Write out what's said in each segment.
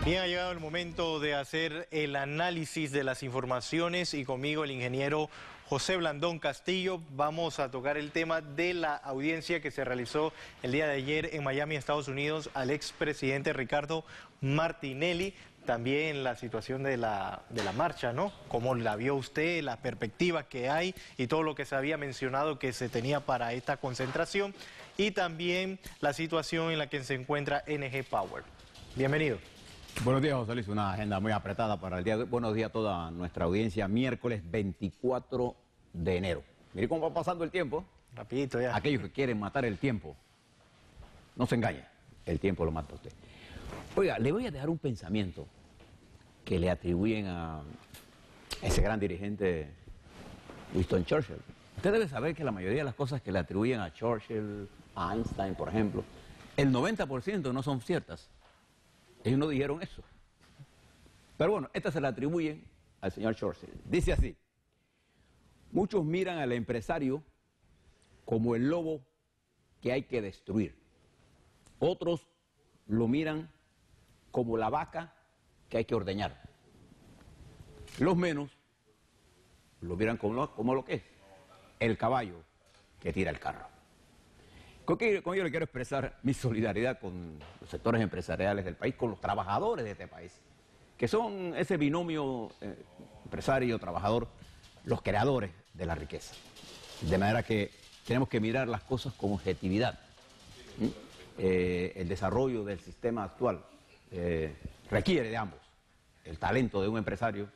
Bien, ha llegado el momento de hacer el análisis de las informaciones y conmigo el ingeniero José Blandón Castillo. Vamos a tocar el tema de la audiencia que se realizó el día de ayer en Miami, Estados Unidos, al expresidente Ricardo Martinelli. También la situación de la marcha, ¿no? ¿Cómo la vio usted, la perspectiva que hay y todo lo que se había mencionado que se tenía para esta concentración? Y también la situación en la que se encuentra NG Power. Bienvenido. Buenos días, José Luis. Una agenda muy apretada para el día de hoy. Buenos días a toda nuestra audiencia. Miércoles 24 de enero. Mire cómo va pasando el tiempo. Rapidito ya. Aquellos que quieren matar el tiempo, no se engañen. El tiempo lo mata a usted. Oiga, le voy a dejar un pensamiento que le atribuyen a ese gran dirigente Winston Churchill. Usted debe saber que la mayoría de las cosas que le atribuyen a Churchill, a Einstein, por ejemplo, el 90% no son ciertas. Ellos no dijeron eso. Pero bueno, esta se la atribuyen al señor Churchill. Dice así: muchos miran al empresario como el lobo que hay que destruir. Otros lo miran como la vaca que hay que ordeñar. Los menos lo miran como lo que es, el caballo que tira el carro. Con ello le quiero expresar mi solidaridad con los sectores empresariales del país, con los trabajadores de este país, que son ese binomio empresario-trabajador, los creadores de la riqueza. De manera que tenemos que mirar las cosas con objetividad. El desarrollo del sistema actual requiere de ambos, el talento de un empresario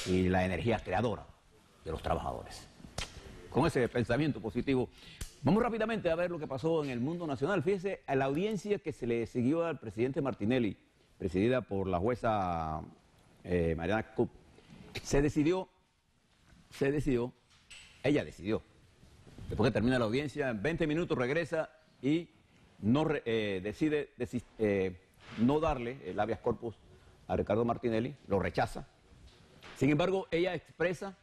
y la energía creadora de los trabajadores. Con ese pensamiento positivo, vamos rápidamente a ver lo que pasó en el mundo nacional. Fíjese, a la audiencia que se le siguió al presidente Martinelli, presidida por la jueza Mariana Cook, ella decidió. Después que termina la audiencia, en 20 minutos regresa y decide no darle el habeas corpus a Ricardo Martinelli, lo rechaza. Sin embargo, ella expresa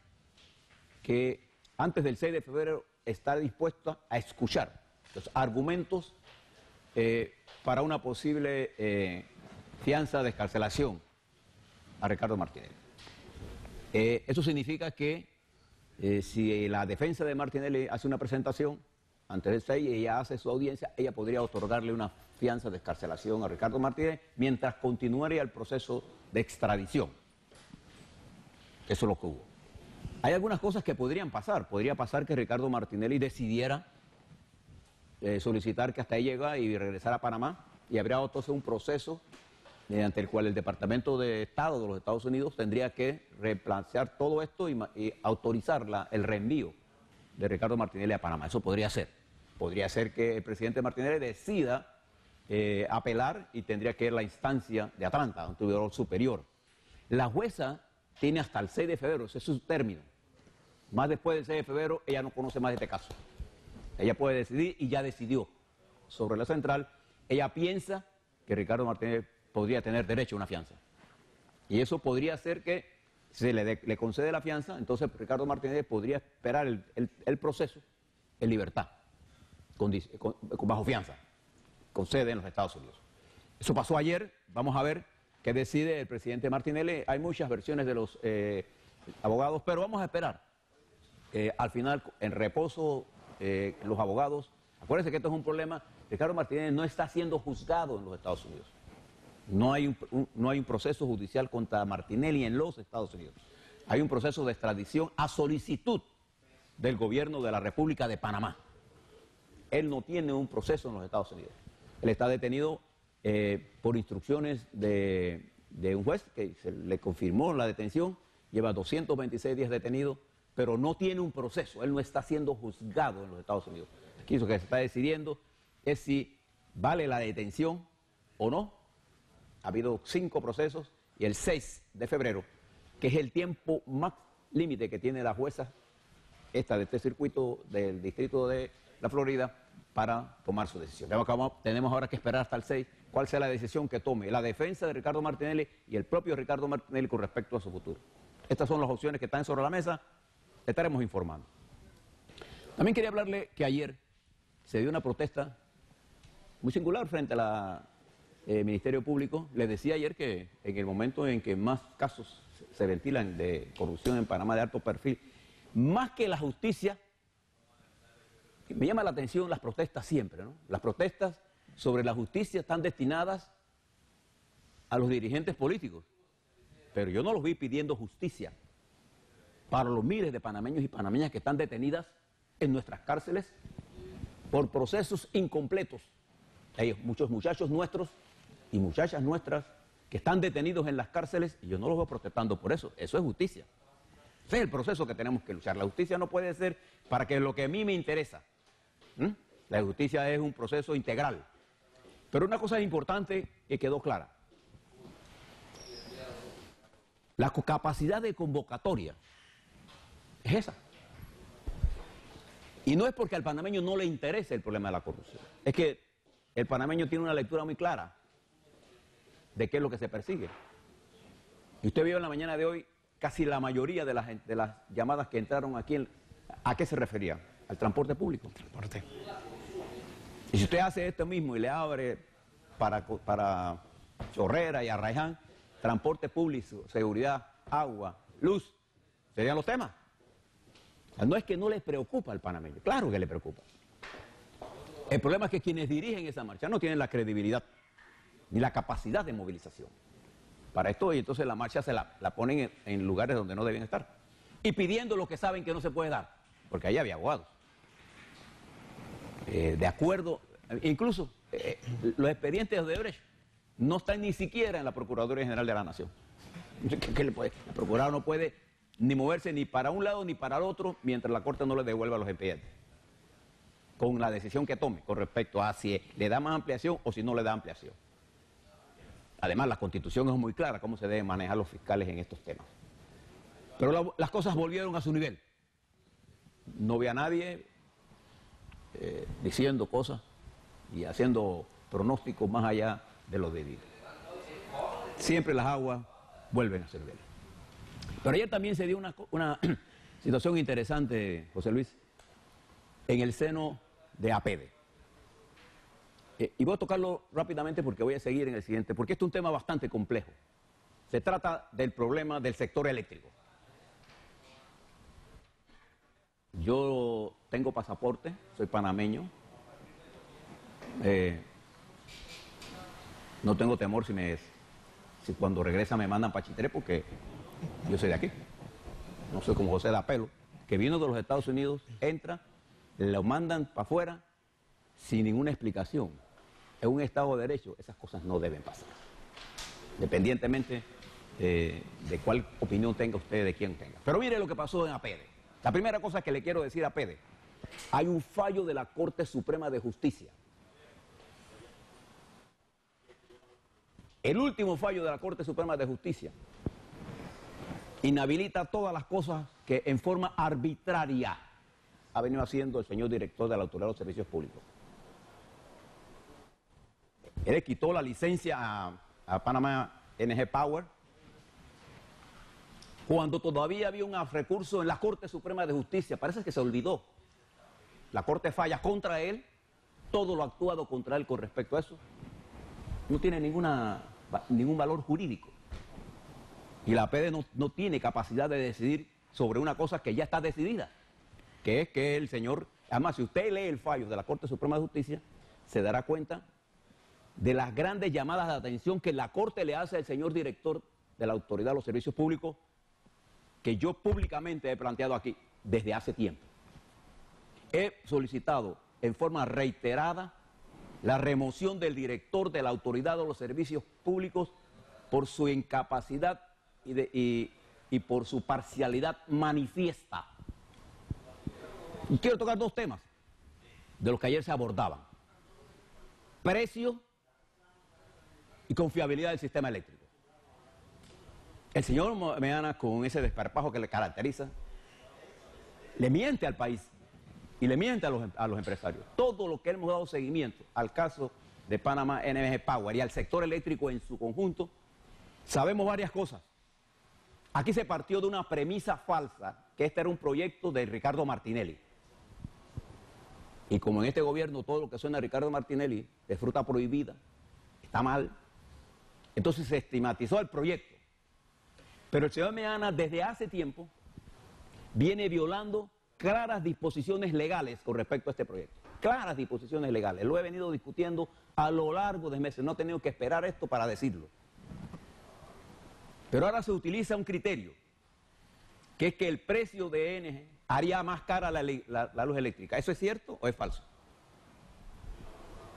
que antes del 6 de febrero está dispuesta a escuchar los argumentos para una posible fianza de excarcelación a Ricardo Martinelli. Eso significa que si la defensa de Martinelli hace una presentación antes del 6 y ella hace su audiencia, ella podría otorgarle una fianza de excarcelación a Ricardo Martinelli mientras continuaría el proceso de extradición. Eso es lo que hubo. Hay algunas cosas que podrían pasar. Podría pasar que Ricardo Martinelli decidiera solicitar que hasta ahí llega y regresar a Panamá, y habría entonces un proceso mediante el cual el Departamento de Estado de los Estados Unidos tendría que replantear todo esto y autorizar el reenvío de Ricardo Martinelli a Panamá. Eso podría ser. Podría ser que el presidente Martinelli decida apelar y tendría que ir a la instancia de Atlanta, un tribunal superior. La jueza tiene hasta el 6 de febrero, ese es su término. Más después del 6 de febrero, ella no conoce más de este caso. Ella puede decidir y ya decidió sobre la central. Ella piensa que Ricardo Martinelli podría tener derecho a una fianza. Y eso podría ser que se le concede la fianza, entonces Ricardo Martinelli podría esperar el proceso en libertad, bajo fianza, con sede en los Estados Unidos. Eso pasó ayer. Vamos a ver qué decide el presidente Martinelli. Hay muchas versiones de los abogados, pero vamos a esperar. Al final, en reposo, los abogados, acuérdense que esto es un problema. Ricardo Martinelli no está siendo juzgado en los Estados Unidos. No hay un proceso judicial contra Martinelli en los Estados Unidos. Hay un proceso de extradición a solicitud del gobierno de la República de Panamá. Él no tiene un proceso en los Estados Unidos. Él está detenido por instrucciones de un juez que se le confirmó la detención. Lleva 226 días detenido, pero no tiene un proceso. Él no está siendo juzgado en los Estados Unidos. Aquí lo que se está decidiendo es si vale la detención o no. Ha habido 5 procesos y el 6 de febrero, que es el tiempo más límite que tiene la jueza de este circuito del distrito de la Florida para tomar su decisión. Tenemos ahora que esperar hasta el 6 cuál sea la decisión que tome la defensa de Ricardo Martinelli y el propio Ricardo Martinelli con respecto a su futuro. Estas son las opciones que están sobre la mesa. Estaremos informando. También quería hablarle que ayer se dio una protesta muy singular frente a Ministerio Público, les decía ayer que en el momento en que más casos se ventilan de corrupción en Panamá de alto perfil, más que la justicia, me llama la atención las protestas siempre, ¿no? Las protestas sobre la justicia están destinadas a los dirigentes políticos, pero yo no los vi pidiendo justicia para los miles de panameños y panameñas que están detenidas en nuestras cárceles por procesos incompletos. Hay muchos muchachos nuestros y muchachas nuestras que están detenidos en las cárceles y yo no los veo protestando por eso. Eso es justicia. Ese es el proceso que tenemos que luchar. La justicia no puede ser para que lo que a mí me interesa. La justicia es un proceso integral. Pero una cosa importante que quedó clara. La capacidad de convocatoria es esa. Y no es porque al panameño no le interese el problema de la corrupción. Es que el panameño tiene una lectura muy clara de qué es lo que se persigue. Y usted vio en la mañana de hoy casi la mayoría de las llamadas que entraron aquí, ¿a qué se referían? Al transporte público. Transporte. Y si usted hace esto mismo y le abre para Chorrera y Arraiján, transporte público, seguridad, agua, luz, serían los temas. No es que no les preocupa al panameño, claro que le preocupa. El problema es que quienes dirigen esa marcha no tienen la credibilidad ni la capacidad de movilización para esto, y entonces la marcha se la ponen en lugares donde no deben estar y pidiendo lo que saben que no se puede dar, porque ahí había abogados. De acuerdo, incluso los expedientes de Odebrecht no están ni siquiera en la Procuraduría General de la Nación. ¿Qué le puede? La Procuradora no puede ni moverse ni para un lado ni para el otro mientras la Corte no le devuelva los expedientes, con la decisión que tome con respecto a si le da más ampliación o si no le da ampliación. Además, la Constitución es muy clara cómo se deben manejar los fiscales en estos temas. Pero las cosas volvieron a su nivel. No vi a nadie diciendo cosas y haciendo pronósticos más allá de lo debido. Siempre las aguas vuelven a ser velas. Pero ayer también se dio una situación interesante, José Luis, en el seno de APEDE. Y voy a tocarlo rápidamente porque voy a seguir en el siguiente, porque este es un tema bastante complejo. Se trata del problema del sector eléctrico. Yo tengo pasaporte, soy panameño. No tengo temor si cuando regresa me mandan para Chitré, porque yo soy de aquí. No soy como José Dapelo, que vino de los Estados Unidos, entra, lo mandan para afuera sin ninguna explicación. En un Estado de Derecho esas cosas no deben pasar, independientemente de cuál opinión tenga usted, de quién tenga. Pero mire lo que pasó en APEDE. La primera cosa que le quiero decir a APEDE: hay un fallo de la Corte Suprema de Justicia. El último fallo de la Corte Suprema de Justicia inhabilita todas las cosas que en forma arbitraria ha venido haciendo el señor director de la Autoridad de los Servicios Públicos. Él le quitó la licencia a Panamá Energy Power cuando todavía había un recurso en la Corte Suprema de Justicia. Parece que se olvidó. La Corte falla contra él, todo lo actuado contra él con respecto a eso no tiene ningún valor jurídico. Y la APEDE no tiene capacidad de decidir sobre una cosa que ya está decidida, que es que el señor... Además, si usted lee el fallo de la Corte Suprema de Justicia, se dará cuenta de las grandes llamadas de atención que la Corte le hace al señor director de la Autoridad de los Servicios Públicos, que yo públicamente he planteado aquí desde hace tiempo. He solicitado en forma reiterada la remoción del director de la Autoridad de los Servicios Públicos por su incapacidad y por su parcialidad manifiesta. Y quiero tocar dos temas de los que ayer se abordaban: precio y confiabilidad del sistema eléctrico. El señor Meana, con ese desparpajo que le caracteriza, le miente al país y le miente a los empresarios. Todo lo que hemos dado seguimiento al caso de Panamá Energy Power y al sector eléctrico en su conjunto, sabemos varias cosas. Aquí se partió de una premisa falsa, que este era un proyecto de Ricardo Martinelli. Y como en este gobierno todo lo que suena a Ricardo Martinelli es fruta prohibida, está mal. Entonces se estigmatizó el proyecto. Pero el señor Meana desde hace tiempo viene violando claras disposiciones legales con respecto a este proyecto. Claras disposiciones legales. Lo he venido discutiendo a lo largo de meses. No he tenido que esperar esto para decirlo. Pero ahora se utiliza un criterio, que es que el precio de ENG haría más cara la luz eléctrica. ¿Eso es cierto o es falso?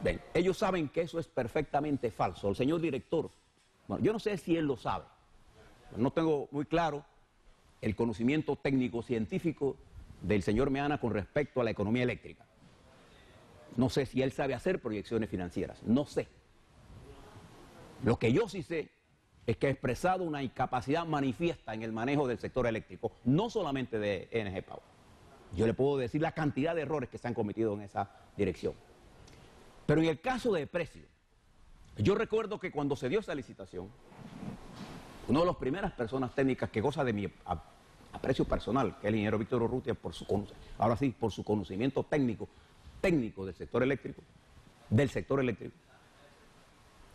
Bien, ellos saben que eso es perfectamente falso. El señor director, bueno, yo no sé si él lo sabe. No tengo muy claro el conocimiento técnico-científico del señor Meana con respecto a la economía eléctrica. No sé si él sabe hacer proyecciones financieras, no sé. Lo que yo sí sé es que ha expresado una incapacidad manifiesta en el manejo del sector eléctrico, no solamente de ENG Power. Yo le puedo decir la cantidad de errores que se han cometido en esa dirección. Pero en el caso de precio, yo recuerdo que cuando se dio esa licitación, una de las primeras personas técnicas que goza de mi aprecio personal, que es el ingeniero Víctor Urrutia, por su conocimiento técnico del sector eléctrico,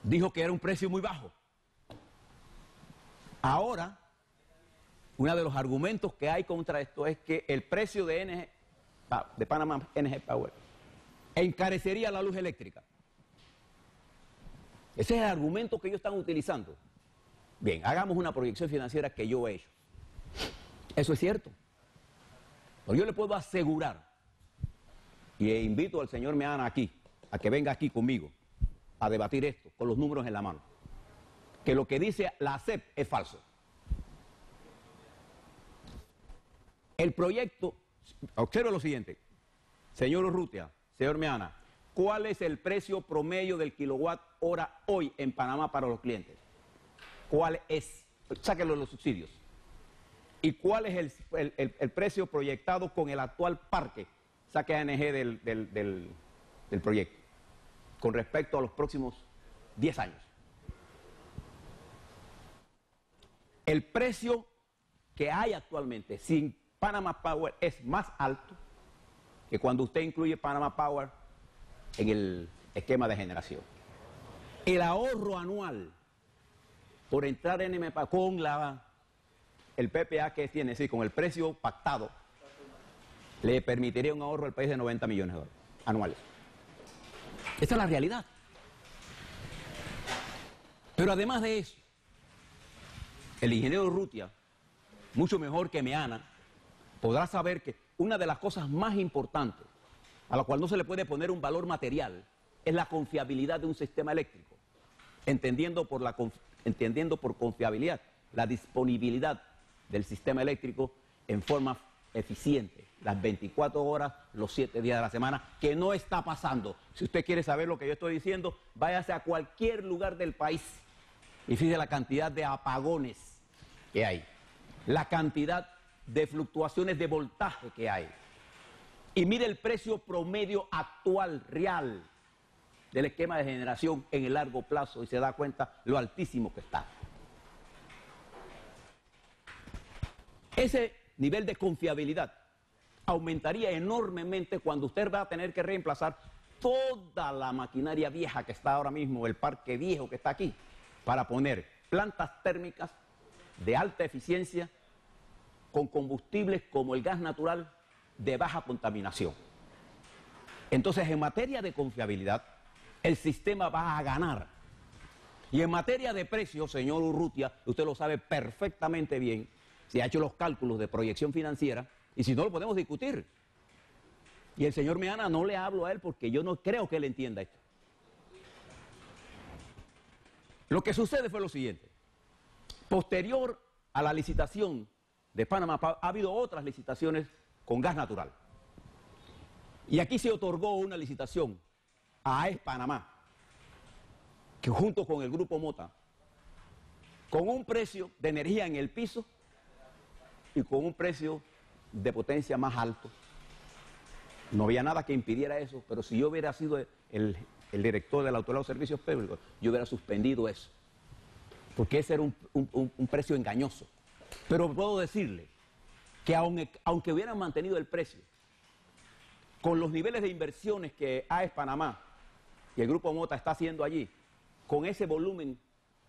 dijo que era un precio muy bajo. Ahora, uno de los argumentos que hay contra esto es que el precio de Panamá ENG Power encarecería la luz eléctrica. Ese es el argumento que ellos están utilizando. Bien, hagamos una proyección financiera que yo he hecho. Eso es cierto. Pero yo le puedo asegurar, y invito al señor Meana aquí, a que venga aquí conmigo a debatir esto, con los números en la mano, que lo que dice la ACEP es falso. El proyecto, observe lo siguiente, señor Urrutia, señor Meana, ¿cuál es el precio promedio del kilowatt hora hoy en Panamá para los clientes? ¿Cuál es? Sáquenlo de los subsidios. ¿Y cuál es el precio proyectado con el actual parque? Saque ANG del proyecto, con respecto a los próximos 10 años. El precio que hay actualmente sin Panama Power es más alto que cuando usted incluye Panama Power en el esquema de generación. El ahorro anual por entrar en MPA con el PPA que tiene, sí, con el precio pactado, le permitiría un ahorro al país de 90 millones de dólares anuales. Esa es la realidad. Pero además de eso, el ingeniero Urrutia, mucho mejor que Meana, podrá saber que una de las cosas más importantes, a la cual no se le puede poner un valor material, es la confiabilidad de un sistema eléctrico, entendiendo por confiabilidad la disponibilidad del sistema eléctrico en forma eficiente, las 24 horas, los 7 días de la semana, que no está pasando. Si usted quiere saber lo que yo estoy diciendo, váyase a cualquier lugar del país y fíjese la cantidad de apagones que hay, la cantidad de fluctuaciones de voltaje que hay. Y mire el precio promedio actual, real, del esquema de generación en el largo plazo y se da cuenta lo altísimo que está. Ese nivel de confiabilidad aumentaría enormemente cuando usted va a tener que reemplazar toda la maquinaria vieja que está ahora mismo, el parque viejo que está aquí, para poner plantas térmicas de alta eficiencia con combustibles como el gas natural de baja contaminación. Entonces, en materia de confiabilidad, el sistema va a ganar. Y en materia de precios, señor Urrutia, usted lo sabe perfectamente bien, se ha hecho los cálculos de proyección financiera, y si no lo podemos discutir. Y el señor Meana no le hablo a él porque yo no creo que él entienda esto. Lo que sucede fue lo siguiente. Posterior a la licitación de Panama Power, ha habido otras licitaciones con gas natural. Y aquí se otorgó una licitación a AES Panamá, que junto con el Grupo Mota, con un precio de energía en el piso y con un precio de potencia más alto. No había nada que impidiera eso, pero si yo hubiera sido el director de la Autoridad de los Servicios Públicos, yo hubiera suspendido eso, porque ese era un precio engañoso. Pero puedo decirle que aunque hubieran mantenido el precio, con los niveles de inversiones que AES Panamá y el Grupo Mota está haciendo allí, con ese volumen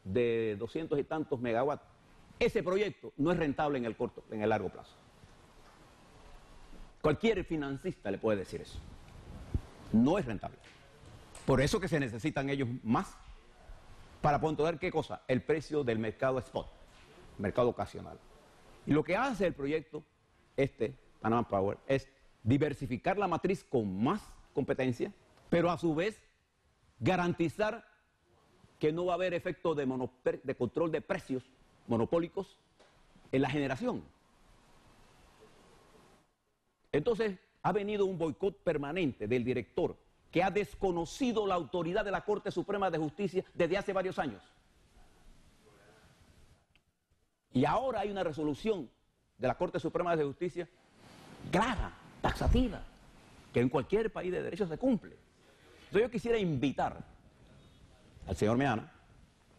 de 200 y tantos megawatts, ese proyecto no es rentable en el largo plazo. Cualquier financista le puede decir eso. No es rentable. Por eso que se necesitan ellos más para poder, ¿qué cosa? El precio del mercado spot, mercado ocasional. Y lo que hace el proyecto, Panama Power, es diversificar la matriz con más competencia, pero a su vez garantizar que no va a haber efecto de control de precios monopólicos en la generación. Entonces, ha venido un boicot permanente del director que ha desconocido la autoridad de la Corte Suprema de Justicia desde hace varios años. Y ahora hay una resolución de la Corte Suprema de Justicia clara, taxativa, que en cualquier país de derecho se cumple. Entonces yo quisiera invitar al señor Meana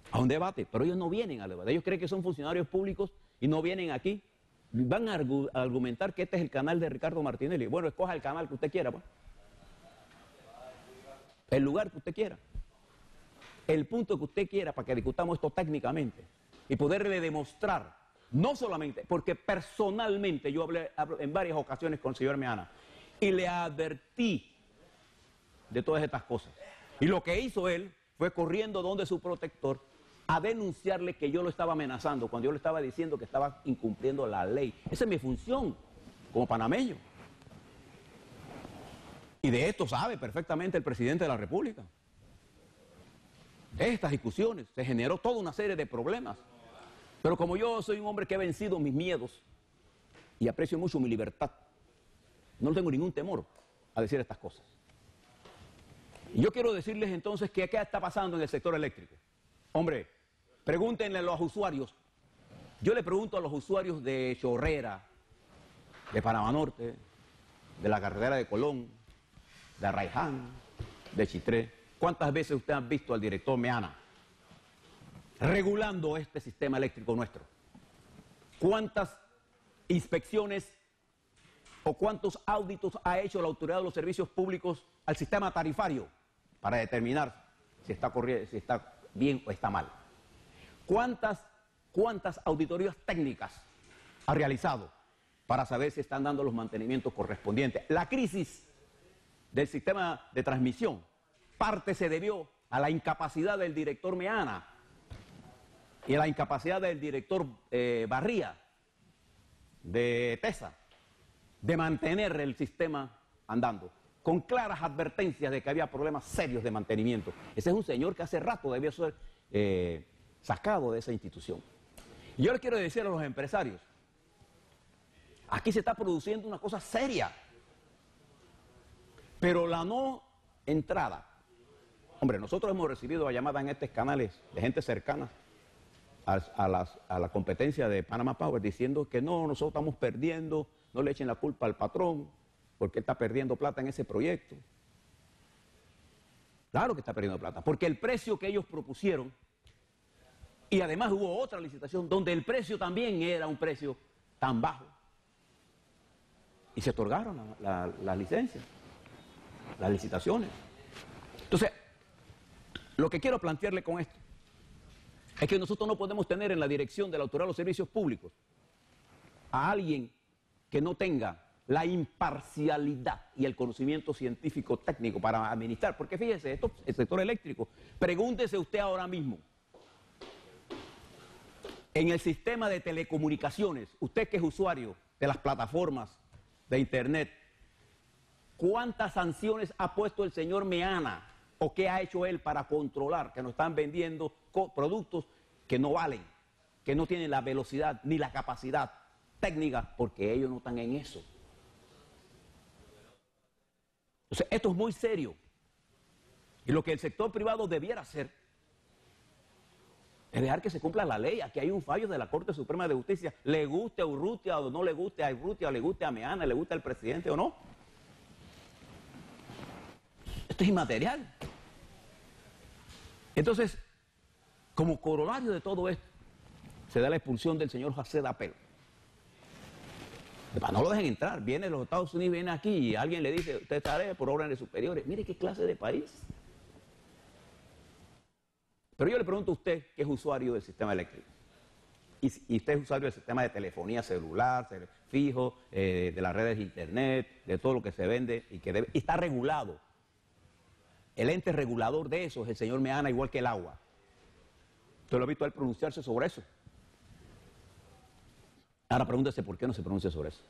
a un debate, pero ellos no vienen al debate. Ellos creen que son funcionarios públicos y no vienen aquí. Van a argumentar que este es el canal de Ricardo Martinelli. Bueno, escoja el canal que usted quiera, pues. El lugar que usted quiera. El punto que usted quiera para que discutamos esto técnicamente y poderle demostrar, no solamente, porque personalmente yo hablé en varias ocasiones con el señor Meana y le advertí de todas estas cosas. Y lo que hizo él fue corriendo donde su protector a denunciarle que yo lo estaba amenazando cuando yo le estaba diciendo que estaba incumpliendo la ley. Esa es mi función como panameño. Y de esto sabe perfectamente el presidente de la República. Estas discusiones se generó toda una serie de problemas. Pero como yo soy un hombre que he vencido mis miedos y aprecio mucho mi libertad, no tengo ningún temor a decir estas cosas. Y yo quiero decirles entonces que qué está pasando en el sector eléctrico. Hombre, pregúntenle a los usuarios. Yo le pregunto a los usuarios de Chorrera, de Panamá Norte, de la carretera de Colón, de Arraiján, de Chitré, ¿cuántas veces ustedes han visto al director Meana regulando este sistema eléctrico nuestro? ¿Cuántas inspecciones o cuántos auditos ha hecho la Autoridad de los Servicios Públicos al sistema tarifario para determinar si está bien o está mal? ¿Cuántas auditorías técnicas ha realizado para saber si están dando los mantenimientos correspondientes? La crisis del sistema de transmisión, parte se debió a la incapacidad del director Meana y a la incapacidad del director Barría de TESA de mantener el sistema andando, con claras advertencias de que había problemas serios de mantenimiento. Ese es un señor que hace rato debió ser sacado de esa institución. Y yo le quiero decir a los empresarios, aquí se está produciendo una cosa seria, pero la no entrada. Hombre, nosotros hemos recibido llamadas en estos canales de gente cercana a la competencia de Panama Power diciendo que no, nosotros estamos perdiendo, no le echen la culpa al patrón porque está perdiendo plata en ese proyecto. Claro que está perdiendo plata, porque el precio que ellos propusieron, y además hubo otra licitación donde el precio también era un precio tan bajo, y se otorgaron las licencias, las licitaciones. Entonces, lo que quiero plantearle con esto es que nosotros no podemos tener en la dirección de la Autoridad de los Servicios Públicos a alguien que no tenga la imparcialidad y el conocimiento científico técnico para administrar. Porque fíjese, el sector eléctrico, pregúntese usted ahora mismo, en el sistema de telecomunicaciones, usted que es usuario de las plataformas de internet, ¿cuántas sanciones ha puesto el señor Meana o qué ha hecho él para controlar que nos están vendiendo productos que no valen, que no tienen la velocidad ni la capacidad técnica, porque ellos no están en eso? Entonces, esto es muy serio. Y lo que el sector privado debiera hacer es dejar que se cumpla la ley. Aquí hay un fallo de la Corte Suprema de Justicia. Le guste a Urrutia o no le guste a Urrutia, o le guste a Meana, le guste al presidente o no. Esto es inmaterial. Entonces, como corolario de todo esto, se da la expulsión del señor José Dapel. No lo dejen entrar. Viene de los Estados Unidos, viene aquí y alguien le dice, usted estará por órdenes superiores. Mire qué clase de país. Pero yo le pregunto a usted, que es usuario del sistema eléctrico, y usted es usuario del sistema de telefonía celular, fijo, de las redes de internet, de todo lo que se vende y que y está regulado. El ente regulador de eso es el señor Meana, igual que el agua. ¿Usted lo ha visto a él pronunciarse sobre eso? Ahora pregúntese por qué no se pronuncia sobre eso.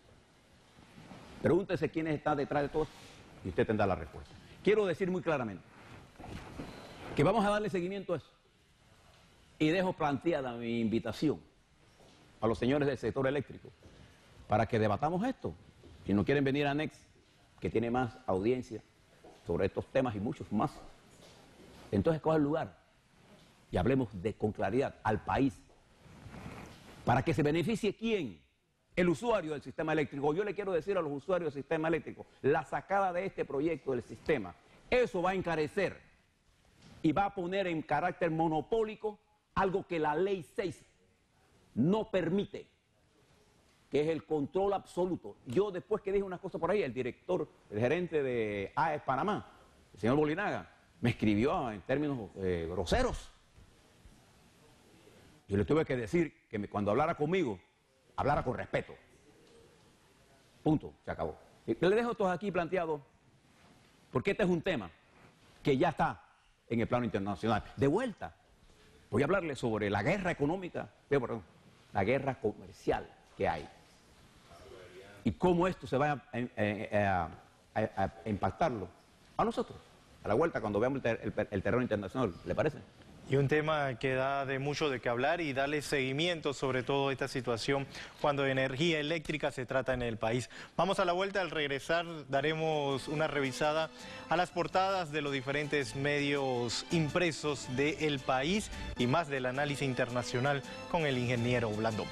Pregúntese quiénes están detrás de todo esto y usted tendrá la respuesta. Quiero decir muy claramente que vamos a darle seguimiento a eso. Y dejo planteada mi invitación a los señores del sector eléctrico para que debatamos esto. Si no quieren venir a NEX, que tiene más audiencia sobre estos temas y muchos más, entonces coja el lugar y hablemos con claridad al país. ¿Para que se beneficie quién? El usuario del sistema eléctrico. Yo le quiero decir a los usuarios del sistema eléctrico, la sacada de este proyecto del sistema, eso va a encarecer y va a poner en carácter monopólico algo que la ley 6 no permite, que es el control absoluto. Yo después que dije unas cosas por ahí, el gerente de AES Panamá, el señor Bolinaga, me escribió en términos groseros. Yo le tuve que decir que cuando hablara conmigo, hablara con respeto. Punto, se acabó. Y le dejo todos aquí planteados, porque este es un tema que ya está en el plano internacional. De vuelta, voy a hablarle sobre la guerra económica, la guerra comercial que hay. Y cómo esto se va a impactarlo a nosotros, a la vuelta, cuando veamos el terreno internacional. ¿Le parece? Y un tema que da de mucho de qué hablar y darle seguimiento sobre todo esta situación cuando de energía eléctrica se trata en el país. Vamos a la vuelta, al regresar daremos una revisada a las portadas de los diferentes medios impresos del país y más del análisis internacional con el ingeniero Blandón.